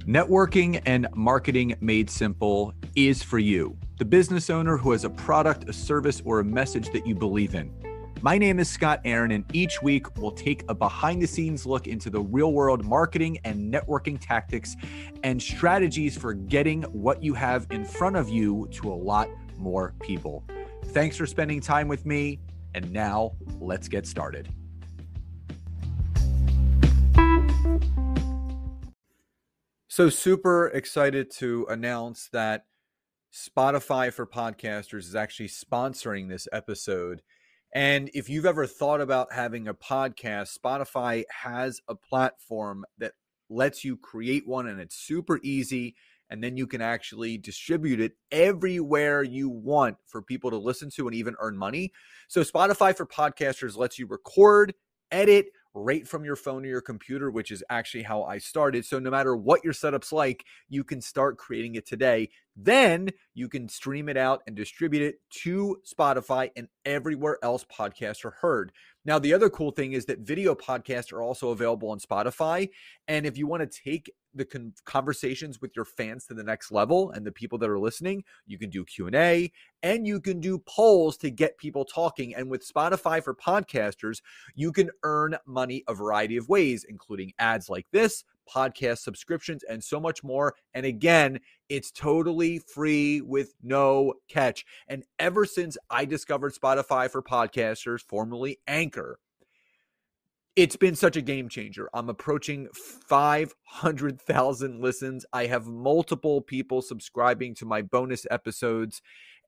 Networking and marketing made simple is for you, the business owner who has a product, a service, or a message that you believe in. My name is Scott Aaron, and each week we'll take a behind-the-scenes look into the real-world marketing and networking tactics and strategies for getting what you have in front of you to a lot more people. Thanks for spending time with me, and now let's get started. So super excited to announce that Spotify for Podcasters is actually sponsoring this episode. And if you've ever thought about having a podcast, Spotify has a platform that lets you create one, and it's super easy. And then you can actually distribute it everywhere you want for people to listen to and even earn money. So Spotify for Podcasters lets you record, edit, right from your phone or your computer, which is actually how I started. So no matter what your setup's like, you can start creating it today. Then you can stream it out and distribute it to Spotify and everywhere else podcasts are heard. Now, the other cool thing is that video podcasts are also available on Spotify. And if you want to take the conversations with your fans to the next level and the people that are listening, you can do Q&A and you can do polls to get people talking. And with Spotify for Podcasters, you can earn money a variety of ways, including ads like this, podcast subscriptions, and so much more. And again, it's totally free with no catch. And ever since I discovered Spotify for Podcasters, formerly Anchor, it's been such a game changer. I'm approaching 500,000 listens. I have multiple people subscribing to my bonus episodes,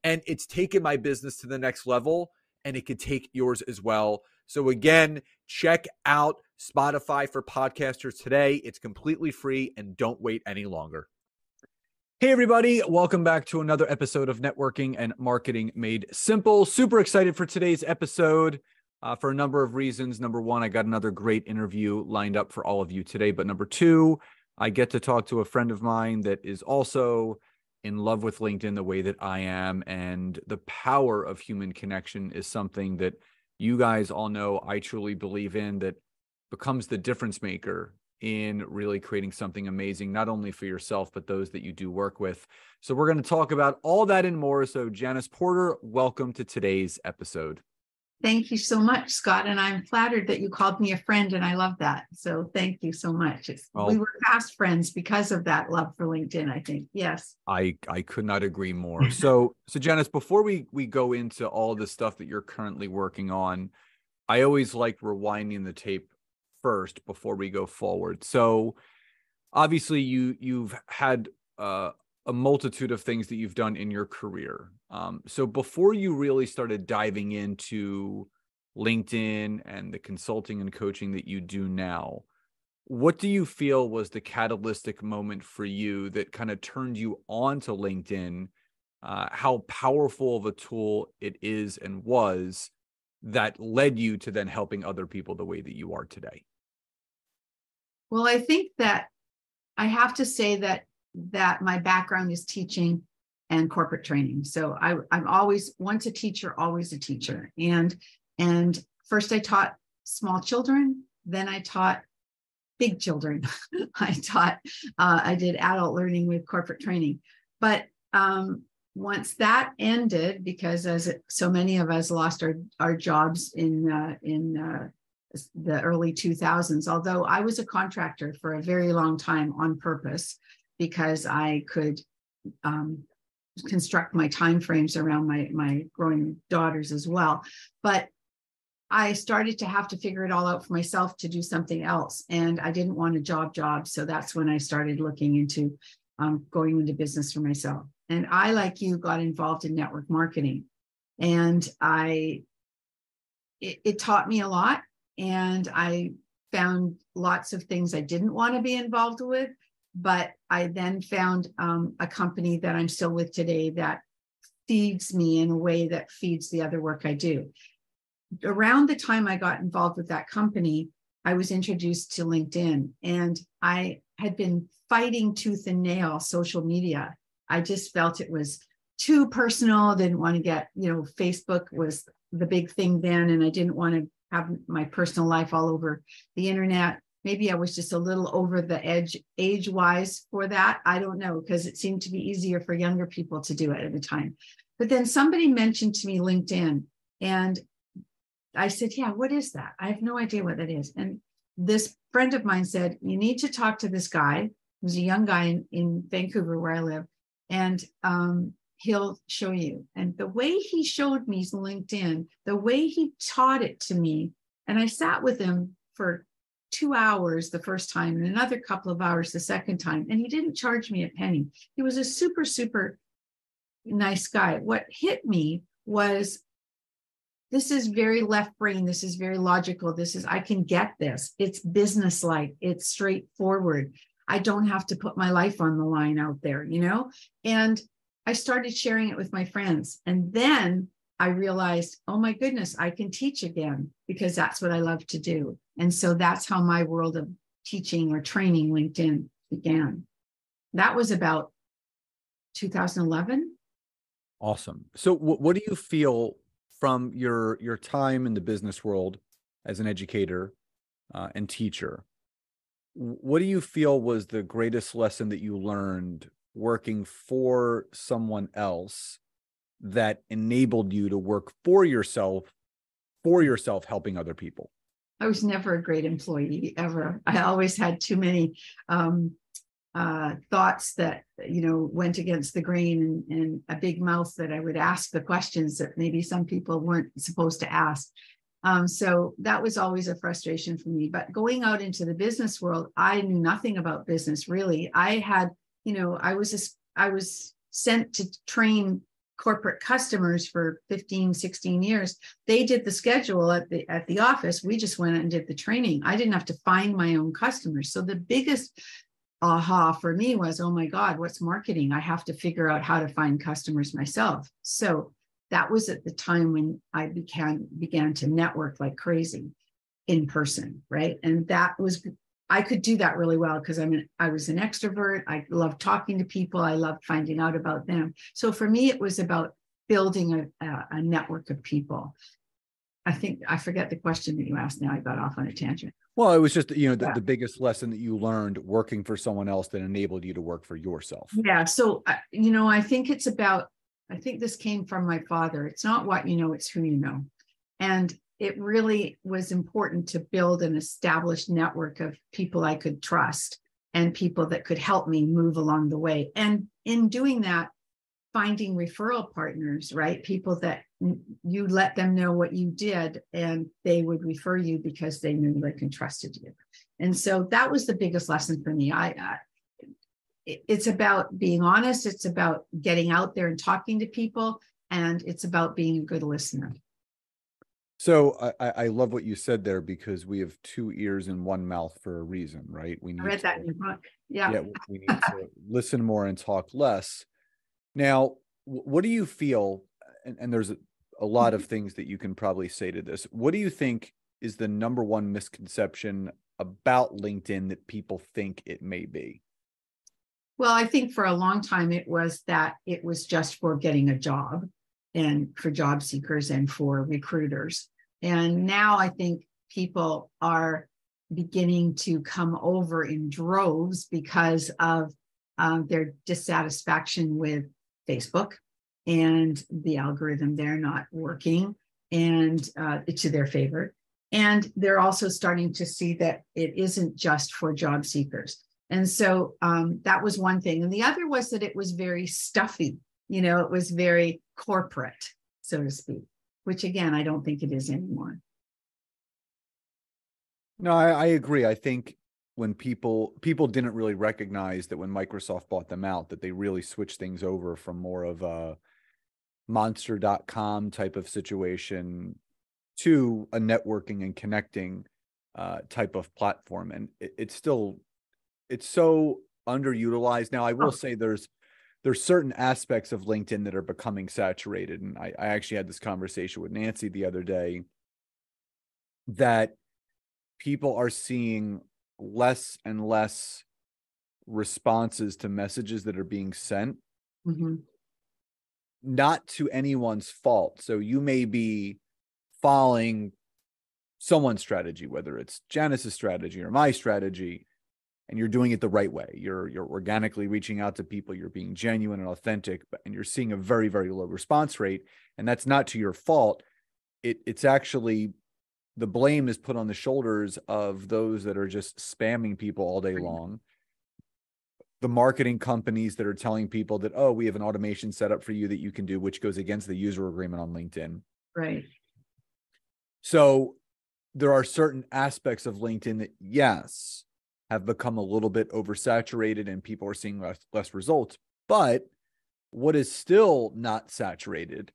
and it's taken my business to the next level, and it could take yours as well. So again, check out Spotify for Podcasters today. It's completely free, and don't wait any longer. Hey, everybody. Welcome back to another episode of Networking and Marketing Made Simple. Super excited for today's episode. For a number of reasons. Number one, I got another great interview lined up for all of you today. But number two, I get to talk to a friend of mine that is also in love with LinkedIn the way that I am. And the power of human connection is something that you guys all know I truly believe in, that becomes the difference maker in really creating something amazing, not only for yourself, but those that you do work with. So we're going to talk about all that and more. So Janice Porter, welcome to today's episode. Thank you so much, Scott. And I'm flattered that you called me a friend, and I love that. So thank you so much. We were fast friends because of that love for LinkedIn, I think. Yes. I could not agree more. So Janice, before we go into all the stuff that you're currently working on, I always like rewinding the tape first before we go forward. So obviously you've had a multitude of things that you've done in your career. So before you really started diving into LinkedIn and the consulting and coaching that you do now, what do you feel was the catalytic moment for you that kind of turned you on to LinkedIn, how powerful of a tool it is and was that led you to then helping other people the way that you are today? Well, I think that I have to say that my background is teaching and corporate training. So I'm always, once a teacher, always a teacher. And first I taught small children, then I taught big children. I did adult learning with corporate training. But once that ended, because as so many of us lost our jobs in the early 2000s, although I was a contractor for a very long time on purpose, because I could construct my timeframes around my growing daughters as well. But I started to have to figure it all out for myself to do something else. And I didn't want a job. So that's when I started looking into going into business for myself. And I, like you, got involved in network marketing. And it taught me a lot. And I found lots of things I didn't want to be involved with. But I then found a company that I'm still with today that feeds me in a way that feeds the other work I do. Around the time I got involved with that company, I was introduced to LinkedIn, and I had been fighting tooth and nail social media. I just felt it was too personal. Didn't want to get, Facebook was the big thing then, and I didn't want to have my personal life all over the internet. maybe I was just a little over the edge age wise for that. I don't know, because it seemed to be easier for younger people to do it at the time. But then somebody mentioned to me LinkedIn, and I said, yeah, what is that? I have no idea what that is. And this friend of mine said, you need to talk to this guy who's a young guy in Vancouver where I live, and he'll show you. And the way he showed me LinkedIn, the way he taught it to me, and I sat with him for 2 hours the first time and another couple of hours the second time, and he didn't charge me a penny. He was a super, super nice guy. What hit me was, this is very left brain. This is very logical. I can get this. It's business-like. It's straightforward. I don't have to put my life on the line out there, And I started sharing it with my friends. And then I realized, oh my goodness, I can teach again, because that's what I love to do. And so that's how my world of teaching or training LinkedIn began. That was about 2011. Awesome. So what do you feel from your time in the business world as an educator and teacher? What do you feel was the greatest lesson that you learned working for someone else that enabled you to work for yourself, helping other people? I was never a great employee ever. I always had too many thoughts that, went against the grain, and a big mouth that I would ask the questions that maybe some people weren't supposed to ask. So that was always a frustration for me. But going out into the business world, I knew nothing about business, really. I had, I was sent to train corporate customers for 15, 16 years. They did the schedule at the office. We just went and did the training. I didn't have to find my own customers. So the biggest aha for me was, oh my God, what's marketing? I have to figure out how to find customers myself. So that was at the time when I began to network like crazy in person, right? And I could do that really well because I was an extrovert. I loved talking to people. I loved finding out about them. So for me, it was about building a network of people. I think I forget the question that you asked now. I got off on a tangent. Well, it was just, the biggest lesson that you learned working for someone else that enabled you to work for yourself. Yeah. So, I think I think this came from my father. It's not what you know, it's who you know. And it really was important to build an established network of people I could trust and people that could help me move along the way. And in doing that, finding referral partners, right? People that you let them know what you did and they would refer you because they knew they and trusted you. And so that was the biggest lesson for me. It's about being honest. It's about getting out there and talking to people. And it's about being a good listener. So I love what you said there, because we have 2 ears and 1 mouth for a reason, right? I read that in your book. Yeah. We need to listen more and talk less. Now, what do you feel, and there's a lot of things that you can probably say to this. What do you think is the number one misconception about LinkedIn that people think it may be? Well, I think for a long time it was that it was just for getting a job and for job seekers and for recruiters. And now I think people are beginning to come over in droves because of their dissatisfaction with Facebook and the algorithm there not working and to their favor. And they're also starting to see that it isn't just for job seekers. And so that was one thing. And the other was that it was very stuffy. It was very corporate, so to speak, which again, I don't think it is anymore. No, I agree. I think when people didn't really recognize that when Microsoft bought them out, that they really switched things over from more of a monster.com type of situation to a networking and connecting type of platform. And it's so underutilized. Now, I will say there's certain aspects of LinkedIn that are becoming saturated. And I actually had this conversation with Nancy the other day that people are seeing less and less responses to messages that are being sent, not to anyone's fault. So you may be following someone's strategy, whether it's Janice's strategy or my strategy, and you're doing it the right way. You're organically reaching out to people, you're being genuine and authentic, and you're seeing a very, very low response rate. And that's not to your fault. It's actually, the blame is put on the shoulders of those that are just spamming people all day long. The marketing companies that are telling people that, oh, we have an automation set up for you that you can do, which goes against the user agreement on LinkedIn. Right. So there are certain aspects of LinkedIn that, yes, have become a little bit oversaturated and people are seeing less results. But what is still not saturated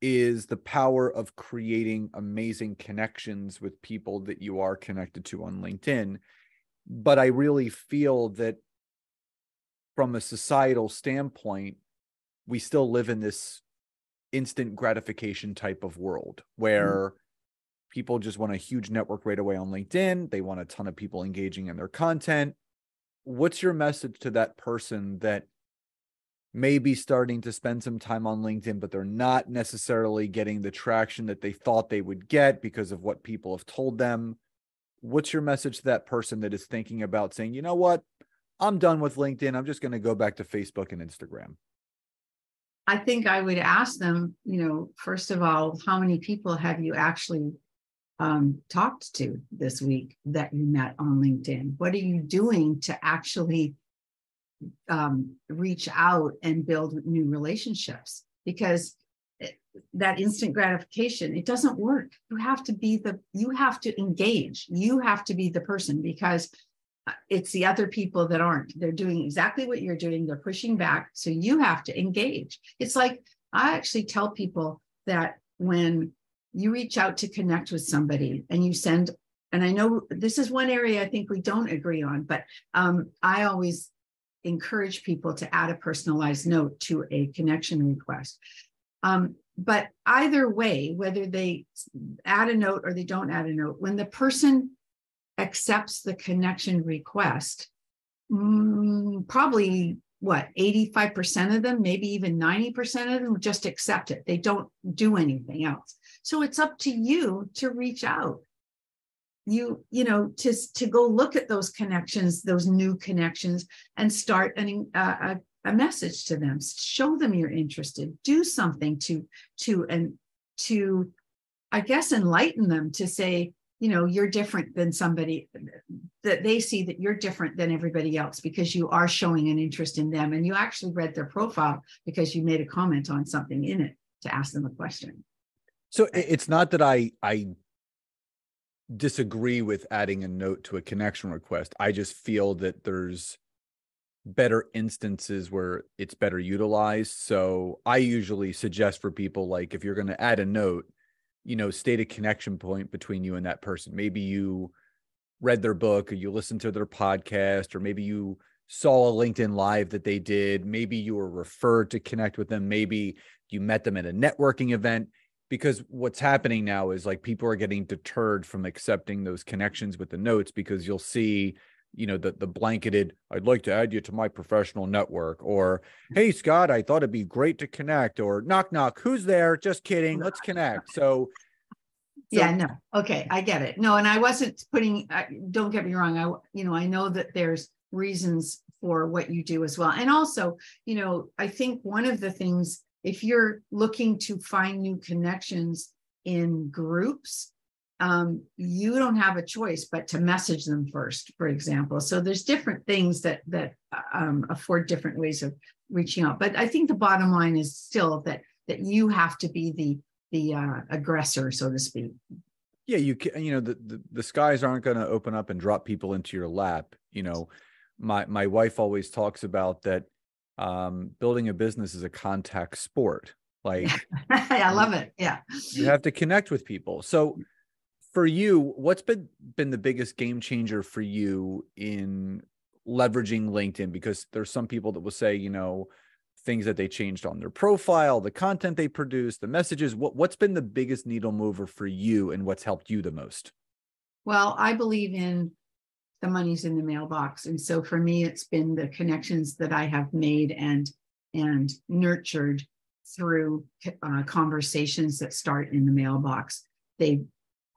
is the power of creating amazing connections with people that you are connected to on LinkedIn. But I really feel that from a societal standpoint, we still live in this instant gratification type of world where people just want a huge network right away on LinkedIn. They want a ton of people engaging in their content. What's your message to that person that may be starting to spend some time on LinkedIn, but they're not necessarily getting the traction that they thought they would get because of what people have told them? What's your message to that person that is thinking about saying, you know what, I'm done with LinkedIn. I'm just going to go back to Facebook and Instagram? I think I would ask them, first of all, how many people have you actually talked to this week that you met on LinkedIn? What are you doing to actually reach out and build new relationships? Because that instant gratification, it doesn't work. You have to engage. You have to be the person, because it's the other people that aren't. They're doing exactly what you're doing. They're pushing back. So you have to engage. It's like, I actually tell people that when you reach out to connect with somebody and you send, and I know this is one area I think we don't agree on, but I always encourage people to add a personalized note to a connection request. But either way, whether they add a note or they don't add a note, when the person accepts the connection request, probably 85% of them, maybe even 90% of them just accept it. They don't do anything else. So it's up to you to reach out. To go look at those connections, those new connections, and start a message to them. Show them you're interested. Do something to I guess enlighten them, to say, you're different than somebody, that they see that you're different than everybody else because you are showing an interest in them, and you actually read their profile because you made a comment on something in it to ask them a question. So it's not that I disagree with adding a note to a connection request. I just feel that there's better instances where it's better utilized. So I usually suggest for people, like, if you're going to add a note, state a connection point between you and that person. Maybe you read their book, or you listened to their podcast, or maybe you saw a LinkedIn Live that they did. Maybe you were referred to connect with them. Maybe you met them at a networking event. Because what's happening now is, like, people are getting deterred from accepting those connections with the notes, because you'll see, the blanketed, I'd like to add you to my professional network, or, hey, Scott, I thought it'd be great to connect, or knock, knock, who's there? Just kidding. Let's connect. So yeah, no. Okay. I get it. No, and I wasn't don't get me wrong. I know that there's reasons for what you do as well. And also, I think one of the things, if you're looking to find new connections in groups, you don't have a choice but to message them first, for example. So there's different things that afford different ways of reaching out. But I think the bottom line is still that you have to be the aggressor, so to speak. Yeah, the skies aren't going to open up and drop people into your lap. My wife always talks about that. Building a business is a contact sport. Like, I love it. Yeah. You have to connect with people. So for you, what's been the biggest game changer for you in leveraging LinkedIn? Because there's some people that will say, things that they changed on their profile, the content they produce, the messages. What's been the biggest needle mover for you, and what's helped you the most? Well, I believe in the money's in the mailbox. And so for me, it's been the connections that I have made and nurtured through conversations that start in the mailbox. They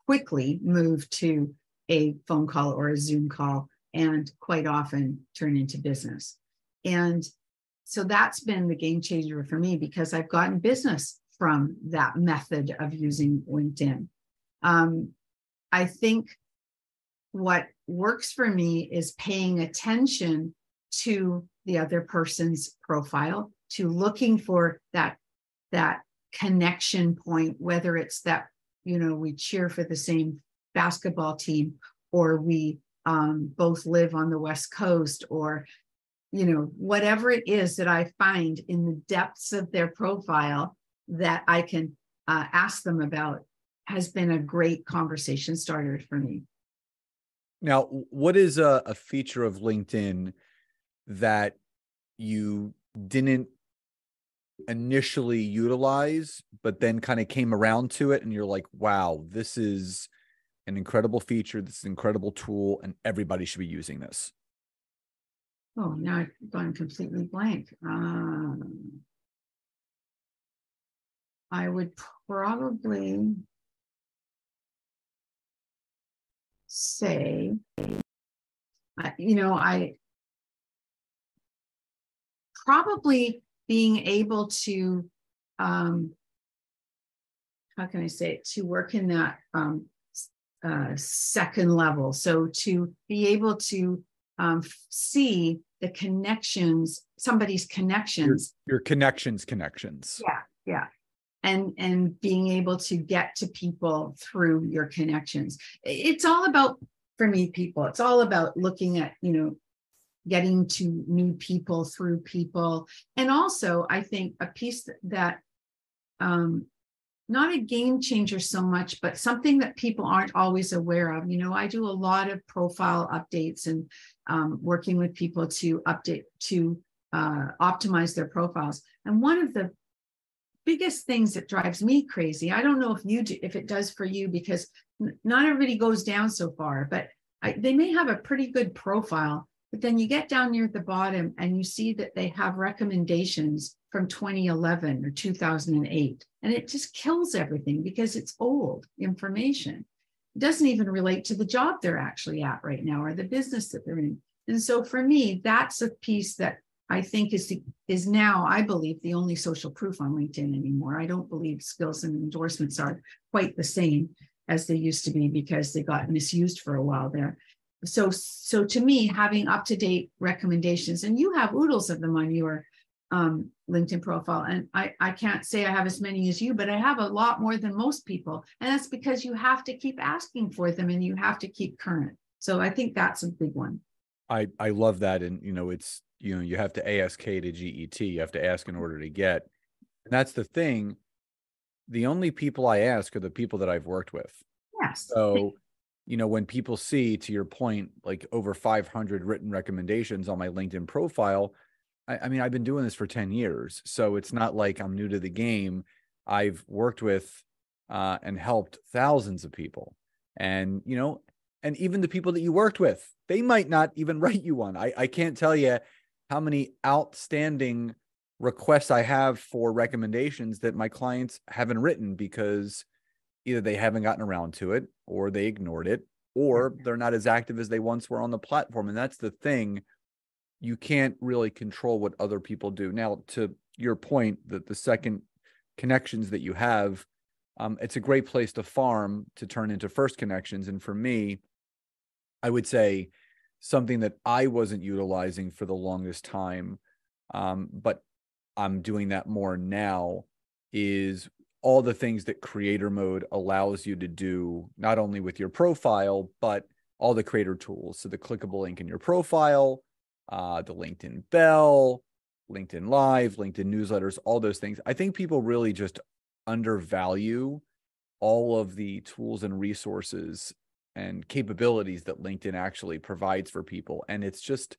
quickly move to a phone call or a Zoom call, and quite often turn into business. And so that's been the game changer for me, because I've gotten business from that method of using LinkedIn. I think what works for me is paying attention to the other person's profile, to looking for that connection point, whether it's that, we cheer for the same basketball team, or we both live on the West Coast, or whatever it is that I find in the depths of their profile that I can ask them about, has been a great conversation starter for me. Now, what is a feature of LinkedIn that you didn't initially utilize, but then kind of came around to it and you're like, wow, this is an incredible feature, this is an incredible tool, and everybody should be using this? Oh, now I've gone completely blank. I would probably say, I probably being able to, how can I say it, to work in that second level. So to be able to see the connections, somebody's connections. Your connections. Yeah. And being able to get to people through your connections. It's all about, for me, people. It's all about looking at, getting to new people through people. And also, I think a piece that, not a game changer so much, but something that people aren't always aware of. I do a lot of profile updates and working with people to optimize their profiles. And one of the biggest things that drives me crazy, I don't know if it does for you, because not everybody goes down so far, but they may have a pretty good profile, but then you get down near the bottom and you see that they have recommendations from 2011 or 2008, and it just kills everything because it's old information. It doesn't even relate to the job they're actually at right now or the business that they're in. And so for me, that's a piece that I think is now, I believe, the only social proof on LinkedIn anymore. I don't believe skills and endorsements are quite the same as they used to be, because they got misused for a while there. So to me, having up-to-date recommendations, and you have oodles of them on your LinkedIn profile, and I can't say I have as many as you, but I have a lot more than most people, and that's because you have to keep asking for them and you have to keep current. So I think that's a big one. I love that. And it's you have to ask to GET, you have to ask in order to get. And that's the thing. The only people I ask are the people that I've worked with. Yes. So when people see, to your point, like over 500 written recommendations on my LinkedIn profile, I mean, I've been doing this for 10 years. So it's not like I'm new to the game. I've worked with and helped thousands of people. And, and even the people that you worked with, they might not even write you one. I can't tell you how many outstanding requests I have for recommendations that my clients haven't written because either they haven't gotten around to it, or they ignored it, or they're not as active as they once were on the platform. And that's the thing. You can't really control what other people do. Now, to your point, that the second connections that you have, it's a great place to farm to turn into first connections. And for me, I would say something that I wasn't utilizing for the longest time, but I'm doing that more now, is all the things that creator mode allows you to do, not only with your profile, but all the creator tools. So the clickable link in your profile, the LinkedIn bell, LinkedIn Live, LinkedIn newsletters, all those things. I think people really just undervalue all of the tools and resources and capabilities that LinkedIn actually provides for people. And it's just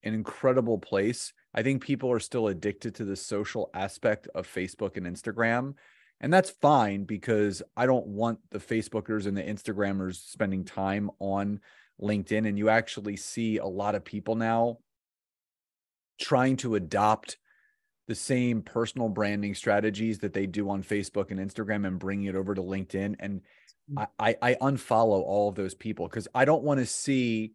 an incredible place. I think people are still addicted to the social aspect of Facebook and Instagram. And that's fine, because I don't want the Facebookers and the Instagrammers spending time on LinkedIn. And you actually see a lot of people now trying to adopt the same personal branding strategies that they do on Facebook and Instagram and bringing it over to LinkedIn. And I unfollow all of those people because I don't want to see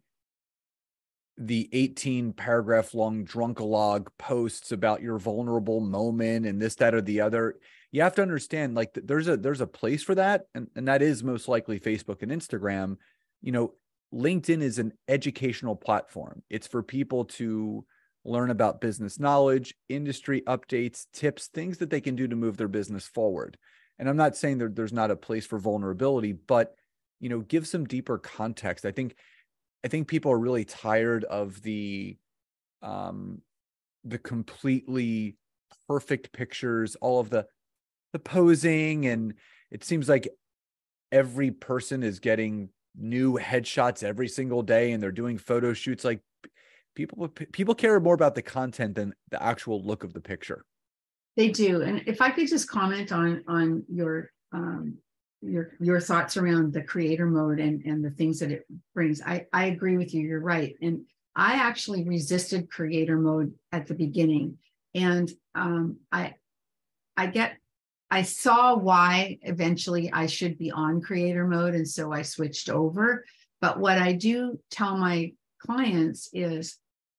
the 18 paragraph long drunkalog posts about your vulnerable moment and this, that, or the other. You have to understand, like, there's a place for that. And that is most likely Facebook and Instagram. LinkedIn is an educational platform. It's for people to learn about business knowledge, industry updates, tips, things that they can do to move their business forward. And I'm not saying there's not a place for vulnerability, but, give some deeper context. I think people are really tired of the completely perfect pictures, all of the posing, and it seems like every person is getting new headshots every single day, and they're doing photo shoots. Like, people care more about the content than the actual look of the picture. They do. And if I could just comment on your thoughts around the creator mode and the things that it brings. I agree with you. You're right. And I actually resisted creator mode at the beginning. And I saw why eventually I should be on creator mode. And so I switched over. But what I do tell my clients is,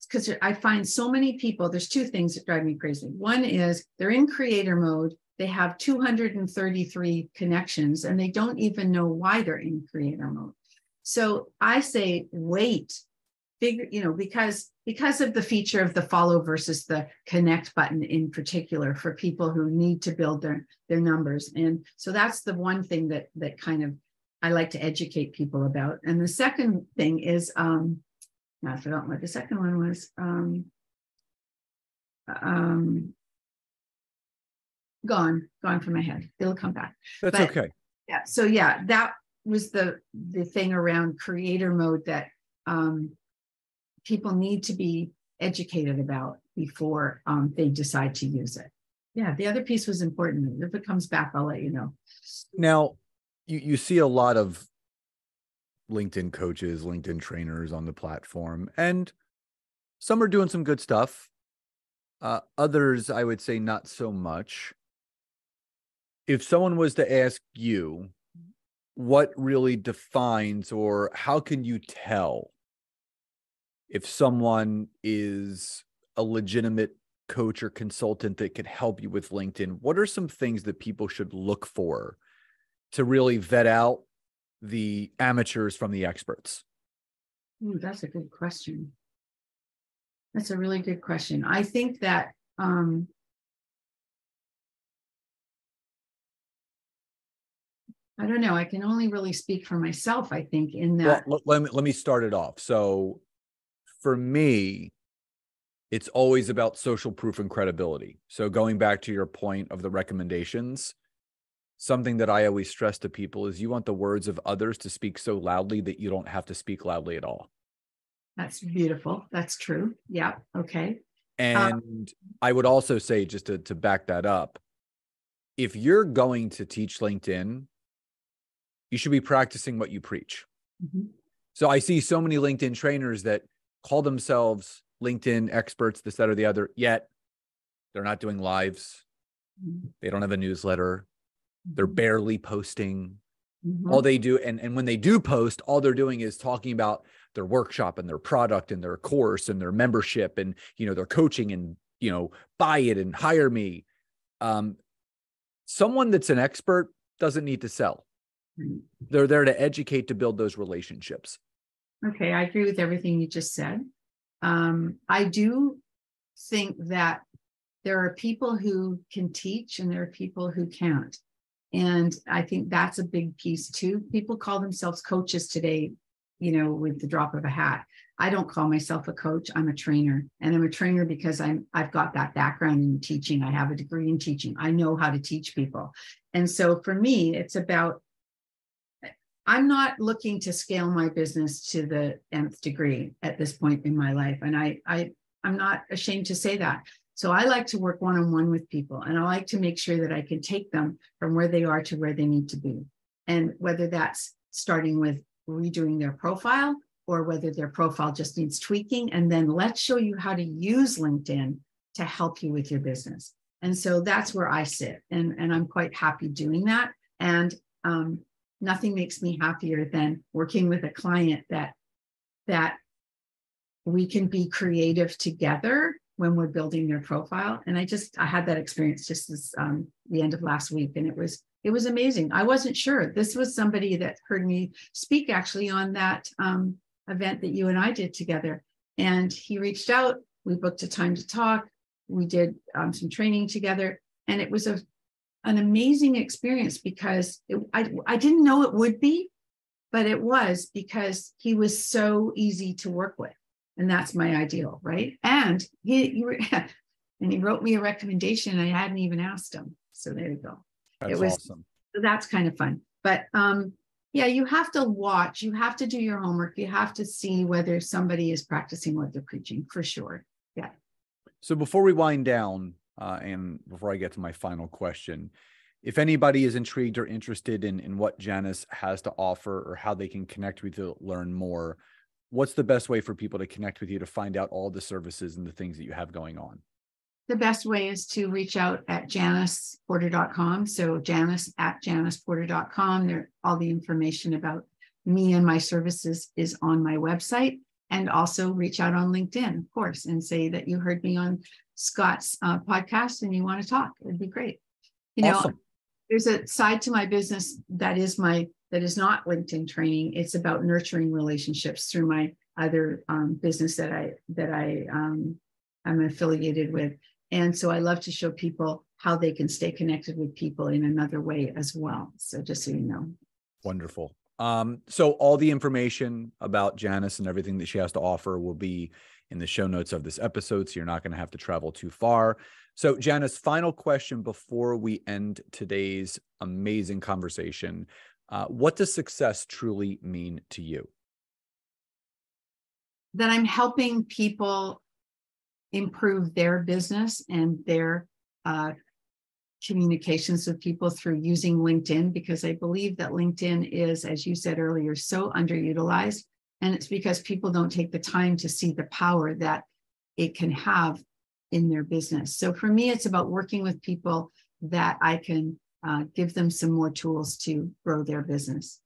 because I find so many people, there's two things that drive me crazy. One is they're in creator mode. They have 233 connections and they don't even know why they're in creator mode. So I say, wait, because of the feature of the follow versus the connect button in particular for people who need to build their numbers. And so that's the one thing that kind of I like to educate people about. And the second thing is, I forgot what the second one was. Gone from my head. It'll come back. That's okay. Yeah. So yeah, that was the thing around creator mode that people need to be educated about before they decide to use it. Yeah. The other piece was important. If it comes back, I'll let you know. Now, you see a lot of LinkedIn coaches, LinkedIn trainers on the platform, and some are doing some good stuff. Others, I would say, not so much. If someone was to ask you, what really defines, or how can you tell if someone is a legitimate coach or consultant that can help you with LinkedIn? What are some things that people should look for to really vet out the amateurs from the experts? Ooh, that's a good question. That's a really good question. I think that I don't know. I can only really speak for myself, I think, in that. Well, let me start it off. So for me, it's always about social proof and credibility. So going back to your point of the recommendations, something that I always stress to people is you want the words of others to speak so loudly that you don't have to speak loudly at all. That's beautiful. That's true. Yeah. Okay. And I would also say, just to back that up, if you're going to teach LinkedIn, you should be practicing what you preach. Mm-hmm. So I see so many LinkedIn trainers that call themselves LinkedIn experts, this, that, or the other, yet they're not doing lives. Mm-hmm. They don't have a newsletter. Mm-hmm. They're barely posting. Mm-hmm. All they do, and when they do post, all they're doing is talking about their workshop and their product and their course and their membership and, their coaching and, buy it and hire me. Someone that's an expert doesn't need to sell. They're there to educate, to build those relationships. Okay, I agree with everything you just said. I do think that there are people who can teach and there are people who can't. And I think that's a big piece too. People call themselves coaches today, with the drop of a hat. I don't call myself a coach. I'm a trainer. And I'm a trainer because I've got that background in teaching. I have a degree in teaching. I know how to teach people. And so for me, it's about, I'm not looking to scale my business to the nth degree at this point in my life. And I'm not ashamed to say that. So I like to work one-on-one with people, and I like to make sure that I can take them from where they are to where they need to be. And whether that's starting with redoing their profile or whether their profile just needs tweaking, and then let's show you how to use LinkedIn to help you with your business. And so that's where I sit, and I'm quite happy doing that. And nothing makes me happier than working with a client that we can be creative together when we're building their profile. And I had that experience just this the end of last week, and it was amazing. I wasn't sure. This was somebody that heard me speak actually on that event that you and I did together. And he reached out. We booked a time to talk. We did some training together, and it was an amazing experience because I didn't know it would be, but it was, because he was so easy to work with. And that's my ideal, right? And he wrote me a recommendation. I hadn't even asked him. So there you go. That's awesome. So that's kind of fun. But yeah, you have to watch. You have to do your homework. You have to see whether somebody is practicing what they're preaching, for sure. Yeah. So before we wind down, and before I get to my final question, if anybody is intrigued or interested in what Janice has to offer or how they can connect with you to learn more, what's the best way for people to connect with you to find out all the services and the things that you have going on? The best way is to reach out at janiceporter.com. So Janice at janiceporter.com. There, all the information about me and my services is on my website. And also reach out on LinkedIn, of course, and say that you heard me on Scott's podcast and you want to talk. It'd be great. Awesome. There's a side to my business that is not LinkedIn training. It's about nurturing relationships through my other business that I'm affiliated with. And so I love to show people how they can stay connected with people in another way as well. So just so you know. Wonderful. So all the information about Janice and everything that she has to offer will be in the show notes of this episode, so you're not going to have to travel too far. So Janice, final question before we end today's amazing conversation. What does success truly mean to you? That I'm helping people improve their business and their communications with people through using LinkedIn, because I believe that LinkedIn is, as you said earlier, so underutilized. And it's because people don't take the time to see the power that it can have in their business. So for me, it's about working with people that I can give them some more tools to grow their business.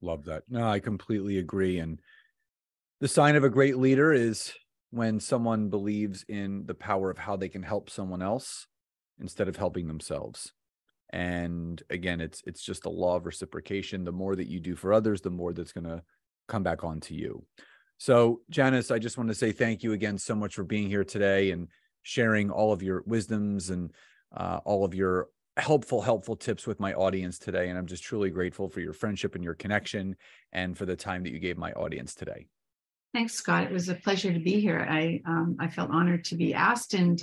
Love that. No, I completely agree. And the sign of a great leader is when someone believes in the power of how they can help someone else instead of helping themselves. And again, it's just the law of reciprocation. The more that you do for others, the more that's going to come back onto you. So Janice, I just want to say thank you again so much for being here today and sharing all of your wisdoms and all of your helpful tips with my audience today. And I'm just truly grateful for your friendship and your connection and for the time that you gave my audience today. Thanks, Scott. It was a pleasure to be here. I felt honored to be asked, and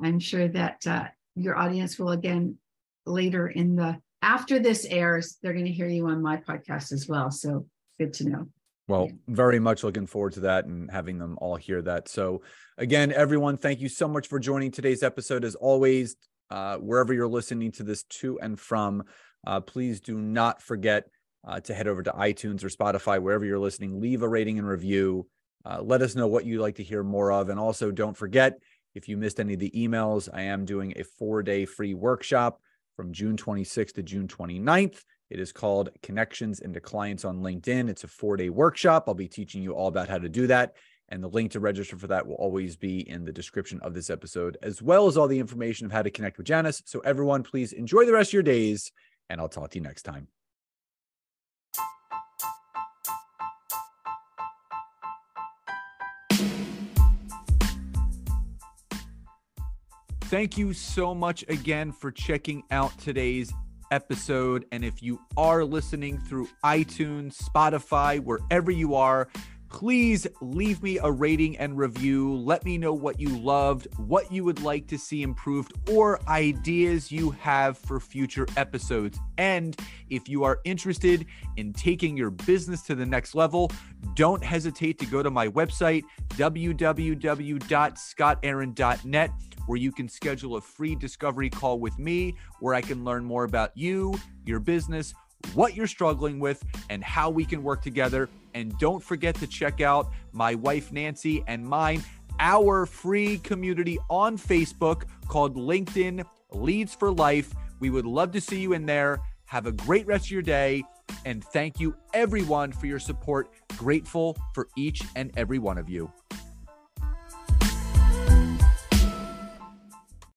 I'm sure that your audience will again later after this airs, they're going to hear you on my podcast as well. So good to know. Well, very much looking forward to that and having them all hear that. So again, everyone, thank you so much for joining today's episode. As always, wherever you're listening to this to and from, please do not forget to head over to iTunes or Spotify, wherever you're listening, leave a rating and review. Let us know what you'd like to hear more of. And also don't forget, if you missed any of the emails, I am doing a 4-day free workshop from June 26th to June 29th. It is called Connections into Clients on LinkedIn. It's a 4-day workshop. I'll be teaching you all about how to do that. And the link to register for that will always be in the description of this episode, as well as all the information of how to connect with Janice. So everyone, please enjoy the rest of your days, and I'll talk to you next time. Thank you so much again for checking out today's episode. And if you are listening through iTunes, Spotify, wherever you are, please leave me a rating and review. Let me know what you loved, what you would like to see improved, or ideas you have for future episodes. And if you are interested in taking your business to the next level, don't hesitate to go to my website, www.scottaaron.net, where you can schedule a free discovery call with me, where I can learn more about you, your business, what you're struggling with, and how we can work together. And don't forget to check out my wife, Nancy, and mine, our free community on Facebook called LinkedIn Leads for Life. We would love to see you in there. Have a great rest of your day. And thank you everyone for your support. Grateful for each and every one of you.